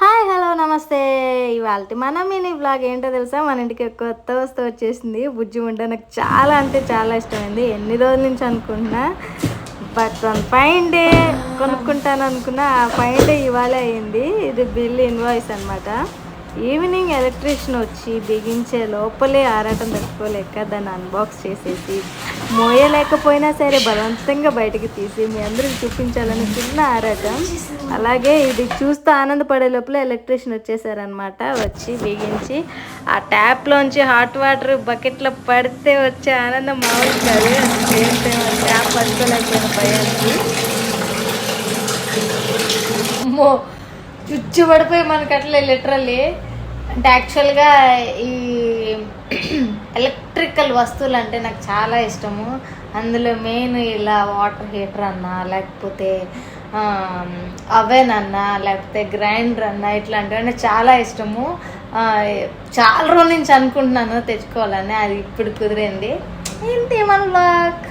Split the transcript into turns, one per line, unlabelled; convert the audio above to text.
Hi hello నమస్తే. ఇవాళ మన మినీ బ్లాగ్ ఏంటో తెలుసా? మన ఇంటికి కొత్త వస్తువు వచ్చేసింది. బుజ్జి ఉంటే నాకు చాలా అంటే చాలా ఇష్టమైంది. ఎన్ని రోజుల నుంచి అనుకుంటున్నా, బట్ వన్ ఫైన్ డే కొనుక్కుంటాను అనుకున్నా. ఆ ఫైన్ డే ఇవాళ అయింది. ఇది బిల్ ఇన్వాయిస్ అనమాట. ఈవినింగ్ ఎలక్ట్రీషియన్ వచ్చి బిగించే లోపలే ఆరాటం తట్టుకోలేక దాన్ని అన్బాక్స్ చేసేసి మోయలేకపోయినా సరే బలవంతంగా బయటికి తీసి మీ అందరికి చూపించాలని చిన్న ఆరాటం. అలాగే ఇది చూస్తూ ఆనందపడే లోపల ఎలక్ట్రీషియన్ వచ్చేసారనమాట. వచ్చి బిగించి ఆ ట్యాప్లోంచి హాట్ వాటర్ బకెట్లో పడితే వచ్చే ఆనందం మామూలు కాదు. సేమ్ టైం ఆ ట్యాప్ పట్టుకోలేకపోయిన భయానికి అమ్మో చుచ్చు పడిపోయి మనకి అట్లే లిటరల్లీ. అంటే యాక్చువల్గా ఈ ఎలక్ట్రికల్ వస్తువులు అంటే నాకు చాలా ఇష్టము. అందులో మెయిన్ ఇలా వాటర్ హీటర్ అన్నా, లేకపోతే అవెన్ అన్నా, లేకపోతే గ్రైండర్ అన్నా, ఇట్లాంటివన్నీ చాలా ఇష్టము. చాలా రోజుల నుంచి అనుకుంటున్నాను తెచ్చుకోవాలని. అది ఇప్పుడు కుదిరింది. ఏంటి మన బ్లాగ్